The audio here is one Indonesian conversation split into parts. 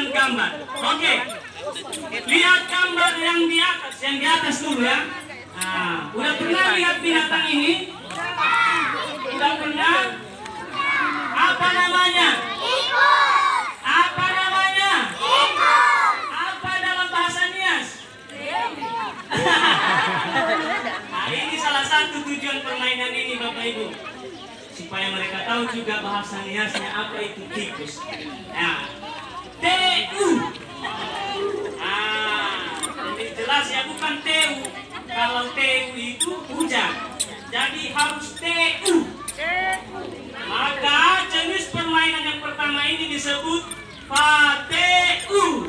dengan gambar. Oke. Lihat gambar yang di atas dulu ya. Nah, udah pernah lihat binatang ini? Udah pernah? Apa namanya? Apa namanya? Apa dalam bahasa Nias? Nah, ini salah satu tujuan permainan ini Bapak Ibu, supaya mereka tahu juga bahasa Niasnya apa itu tikus. Nah, TU. Jadi jelas ya, bukan TU. Kalau TU itu hujan, jadi harus TU. Maka jenis permainan yang pertama ini disebut FATEU.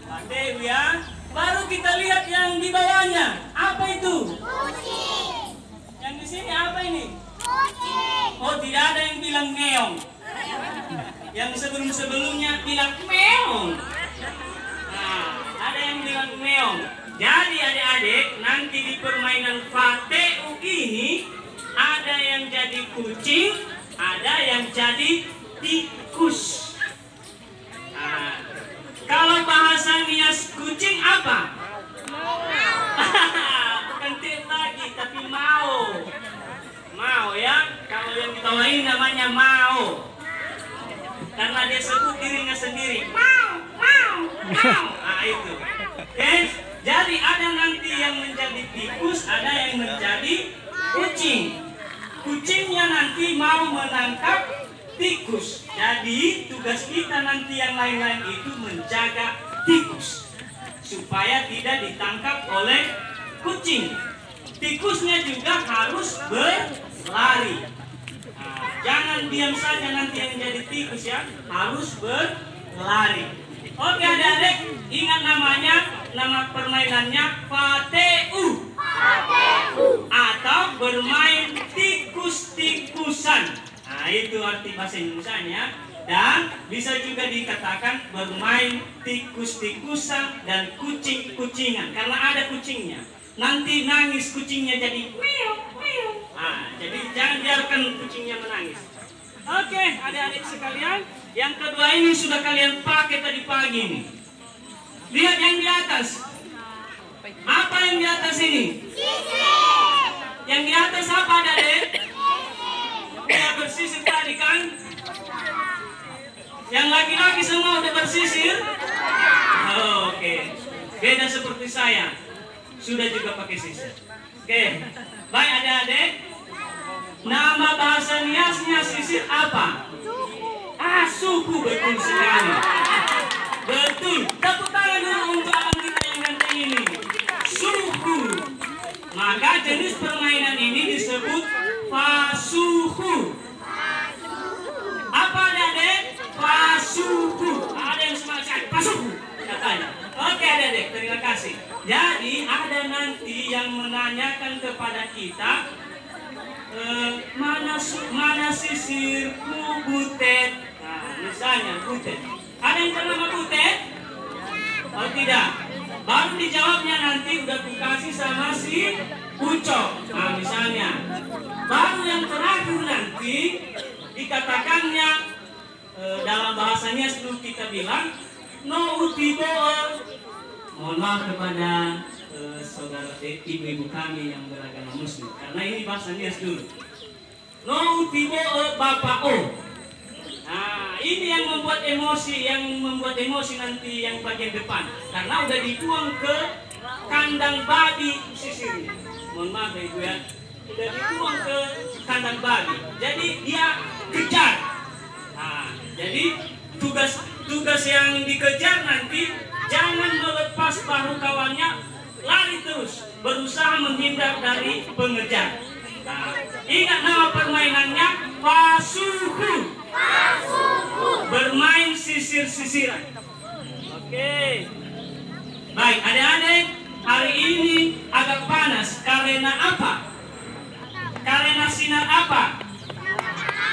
FATEU ya. Baru kita lihat yang di bawahnya. Apa itu? Kucing. Yang di sini apa ini? Kucing. Oh, tidak ada yang bilang meong. Yang sebelum-sebelumnya bilang meong. Nah, ada yang bilang meong. Jadi adik-adik, nanti di permainan FATEU ini ada yang jadi kucing, ada yang jadi tikus. Nah, kalau bahasa Nias kucing apa? Bukan tim lagi, tapi mau. Mau ya. Kalau yang ditawain namanya mau. Karena dia sebut dirinya sendiri. Mau. Nah itu. Oke. Jadi ada nanti yang menjadi tikus, ada yang menjadi kucing. Kucingnya nanti mau menangkap tikus. Jadi tugas kita nanti yang lain-lain itu menjaga tikus supaya tidak ditangkap oleh kucing. Tikusnya juga harus berlari. Nah, jangan diam saja nanti yang jadi tikus ya, harus berlari. Oke adik-adik, ingat namanya, nama permainannya FATEU. Atau bermain tikus-tikusan. Nah itu arti bahasa Indonesianya. Dan bisa juga dikatakan bermain tikus-tikusan dan kucing-kucingan. Karena ada kucingnya. Nanti nangis kucingnya jadi meow. Nah, jadi jangan biarkan kucingnya menangis. Oke adik-adik sekalian, yang kedua ini sudah kalian pakai tadi pagi ini. Lihat yang di atas. Apa yang di atas ini? Yang di atas apa adik? Udah bersisir tadi kan? Yang laki-laki semua udah bersisir? Oke. Beda seperti saya. Sudah juga pakai sisir. Oke. Baik adik-adik. Nama bahasa Niasnya sisir apa? Suku, betul sekali. Betul. Tepuk tangan dulu untuk abang kita yang ganteng ini. Suku. Maka jenis permainan ini disebut fasuhu. Apa adik-adik? Fasuhu. Ada yang semangat fasuhu katanya. Oke adik-adik, terima kasih. Jadi ada nanti yang menanyakan kepada kita, mana sisirku Butet? Nah, misalnya Butet. Ada yang bernama Butet? Oh tidak. Baru dijawabnya nanti udah dikasih sama si Ucok. Nah misalnya. Baru yang terakhir nanti dikatakannya dalam bahasanya sebelum kita bilang no utibo. Mohon maaf kepada saudara ibu-ibu kami yang beragama Muslim, karena ini bahasanya dulu. No utibo bapak o. Nah, ini yang membuat emosi nanti yang bagian depan, karena udah dibuang ke kandang babi sisirnya. Mohon maaf ya ibu ya, udah dibuang ke kandang babi, jadi dia kejar. Nah, jadi tugas yang dikejar nanti jangan melepas bahu kawannya, lari terus, berusaha menghindar dari pengejar. Nah, ingat nama permainannya fasuhu. Bermain sisir-sisiran. Oke. Baik, adik-adik, hari ini agak panas. Karena apa? Karena sinar apa?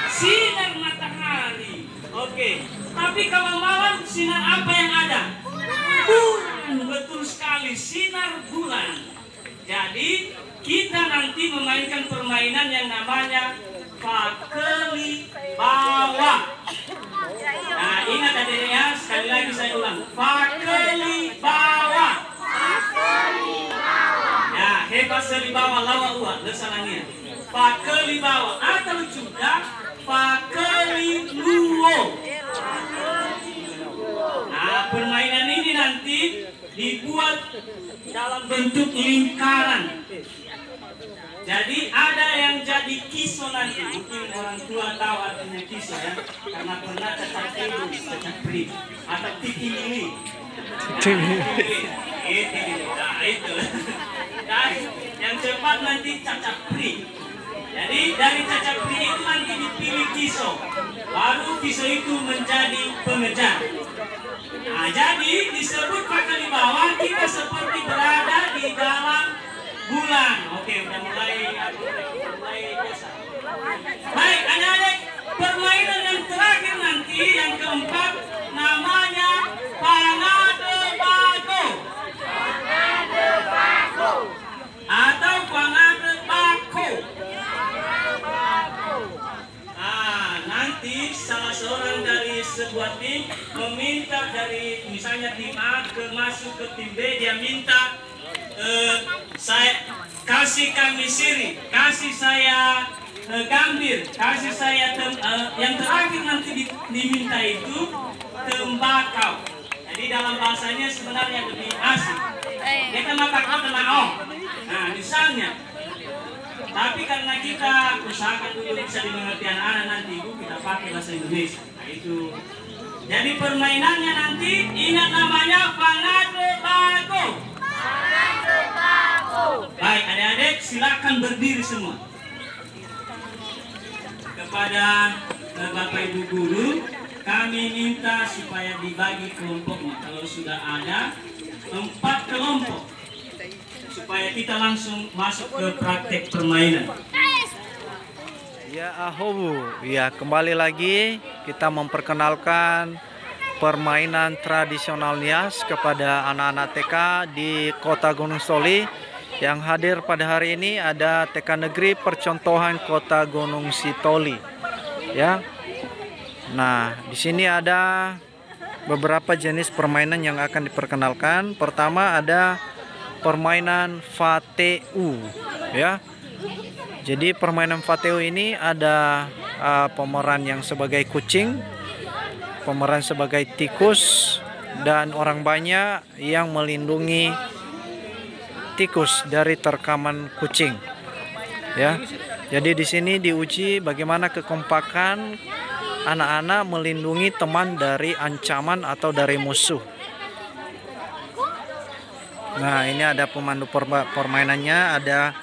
Sinar matahari. Oke. Tapi kalau malam sinar apa yang ada? Bulan. Betul sekali, sinar bulan. Jadi kita nanti memainkan permainan yang namanya pakeli bawa. Nah ingat Fakelibawa atau juga Fakeliluo. Nah, permainan ini nanti dibuat dalam bentuk lingkaran. Jadi ada yang jadi kiso nanti, mungkin orang tua tahu artinya kiso ya, karena pernah cacat hidung, cacat pri, atau tiki lili. Nah itu. Dan yang cepat nanti cacat pri. Jadi dari cacat pri itu nanti dipilih kiso, baru kiso itu menjadi pengejar. Nah jadi disebut Fakelibawa kita seperti berada di dalam bulan. Oke, udah mulai biasa. Baik, adik-adik, permainan yang terakhir nanti yang keempat namanya Pangadebago atau Pangadebako. Nanti salah seorang dari sebuah tim meminta dari misalnya tim A masuk ke tim B, dia minta saya kasih kami siri, kasih saya gambir, kasih saya yang terakhir nanti diminta itu tembakau. Jadi dalam bahasanya sebenarnya lebih asik. Kita makan apa oh. Nah misalnya, tapi karena kita usahakan dulu bisa dimengerti anak-anak nanti ibu kita pakai bahasa Indonesia. Nah itu. Jadi permainannya nanti ingat namanya Pangadebago. Baik adik-adik silakan berdiri semua. Kepada Bapak Ibu Guru kami minta supaya dibagi kelompoknya. Kalau sudah ada 4 kelompok supaya kita langsung masuk ke praktek permainan. Ya ahobu, ya kembali lagi kita memperkenalkan permainan tradisional Nias kepada anak-anak TK di Kota Gunung Sitoli. Yang hadir pada hari ini ada TK Negeri Percontohan Kota Gunung Sitoli. Ya. Nah, di sini ada beberapa jenis permainan yang akan diperkenalkan. Pertama ada permainan Fateu, ya. Jadi permainan Fateu ini ada pemeran yang sebagai kucing, pemeran sebagai tikus, dan orang banyak yang melindungi tikus dari terkaman kucing. Ya. Jadi di sini diuji bagaimana kekompakan anak-anak melindungi teman dari ancaman atau dari musuh. Nah, ini ada pemandu permainannya, ada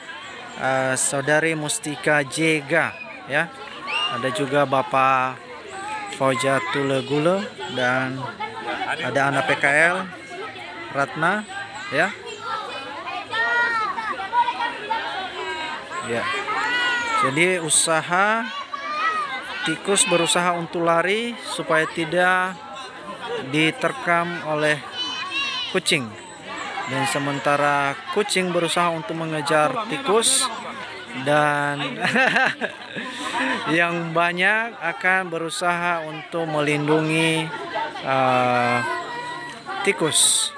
Saudari Mustika Jega, ya. Ada juga Bapak Faujatul Gule dan ada anak PKL Ratna, ya. Ya. Jadi usaha tikus berusaha untuk lari supaya tidak diterkam oleh kucing. Dan sementara kucing berusaha untuk mengejar tikus dan yang banyak akan berusaha untuk melindungi tikus,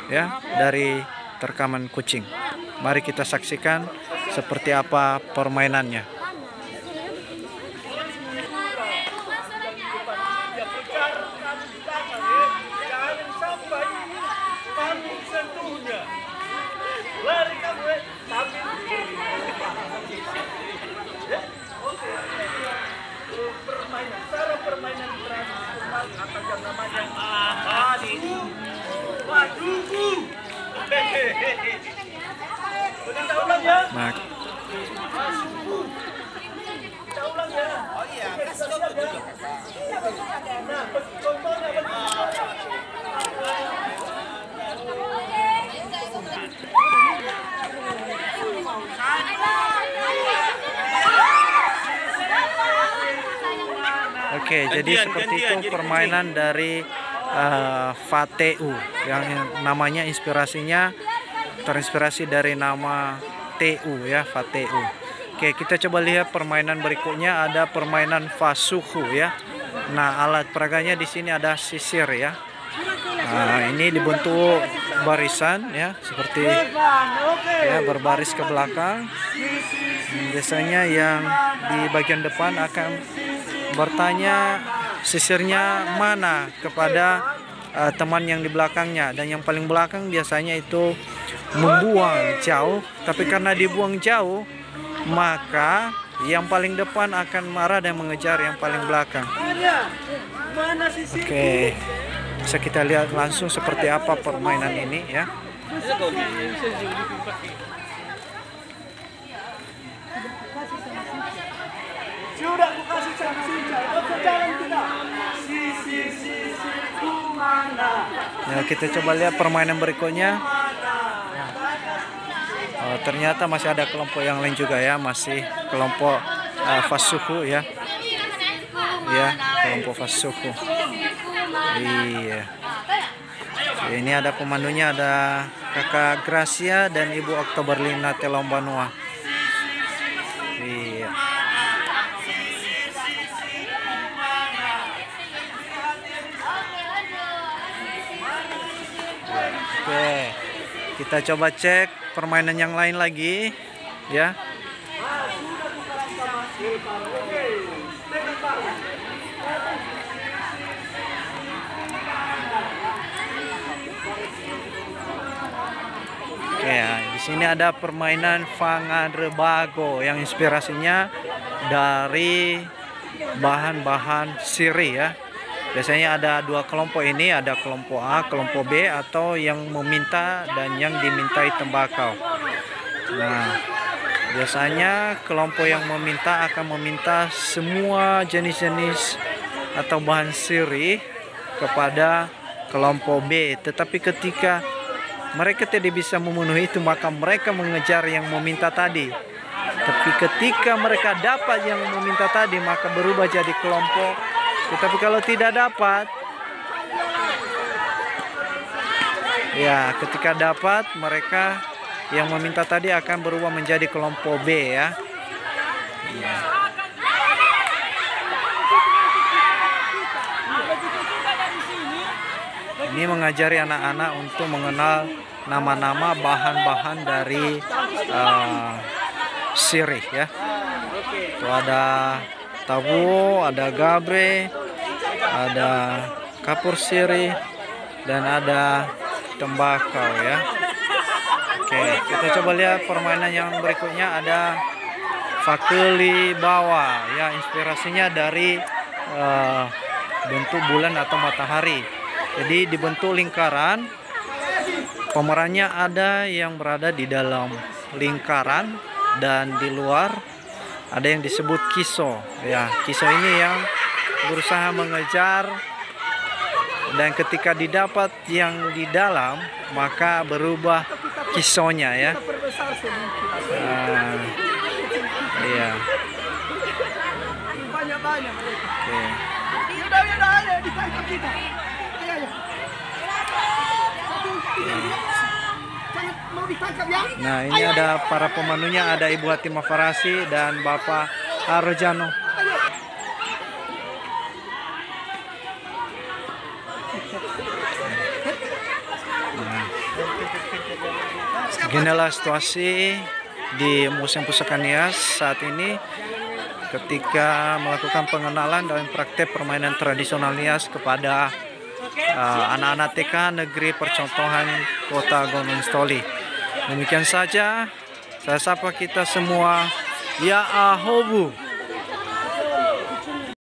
ya, dari terkaman kucing. Mari kita saksikan seperti apa permainannya. Permainan tradisional atau yang namanya Wadugu. Kita ulang ya. Nah, Kita ulang ya. Oh iya, kasih dulu. Nah, contohnya Oke, jadi seperti itu permainan dari Fateu yang namanya inspirasinya terinspirasi dari nama TU, ya, Fateu. Oke, kita coba lihat permainan berikutnya, ada permainan Fasuhu, ya. Nah, alat peraganya di sini ada sisir, ya. Nah, ini dibentuk barisan ya, seperti ya berbaris ke belakang. Biasanya yang di bagian depan akan bertanya sisirnya mana kepada teman yang di belakangnya, dan yang paling belakang biasanya itu membuang jauh. Tapi karena dibuang jauh, maka yang paling depan akan marah dan mengejar yang paling belakang. Oke, bisa kita lihat langsung seperti apa permainan ini ya. Sudah aku kasih sanksi, jalan kita. Sisirku mana? Ya, kita coba lihat permainan berikutnya. Oh, ternyata masih ada kelompok yang lain juga ya, masih kelompok Fasuhu ya. Ya, kelompok Fasuhu. Iya. Ini ada pemandunya, ada Kakak Gracia dan Ibu Oktoberlina Telombanua. Iya. Oke, kita coba cek permainan yang lain lagi ya. Oke, ya, di sini ada permainan Fangadrebago yang inspirasinya dari bahan-bahan sirih ya. Biasanya ada dua kelompok ini, ada kelompok A, kelompok B, atau yang meminta dan yang dimintai tembakau. Nah, biasanya kelompok yang meminta akan meminta semua jenis-jenis atau bahan sirih kepada kelompok B. Tetapi ketika mereka tidak bisa memenuhi itu, maka mereka mengejar yang meminta tadi. Tapi ketika mereka dapat yang meminta tadi, maka berubah jadi kelompok. Tetapi kalau tidak dapat, ya ketika dapat, mereka yang meminta tadi akan berubah menjadi kelompok B ya. Ini mengajari anak-anak untuk mengenal nama-nama bahan-bahan dari sirih ya. Itu ada tabu, ada gabre, ada kapur sirih, dan ada tembakau ya. Oke, kita coba lihat permainan yang berikutnya, ada fakeli bawah ya, inspirasinya dari bentuk bulan atau matahari. Jadi dibentuk lingkaran, pemerannya ada yang berada di dalam lingkaran dan di luar ada yang disebut kiso ya. Kiso ini yang berusaha mengejar, dan ketika didapat yang di dalam, maka berubah kisonya ya. Iya. Banyak-banyak. Oke. Yaudah, ayo ditangkap kita. Ayo. Jangan mau ditangkap ya. Nah, ini ada para pemandunya, ada Ibu Hatimah Farasi dan Bapak Arjano. Nah, beginilah situasi di Museum Pusaka Nias saat ini ketika melakukan pengenalan dan praktek permainan tradisional Nias kepada anak-anak TK Negeri Percontohan Kota Gunung Stoli. Demikian saja, saya sapa kita semua, ya ahobu.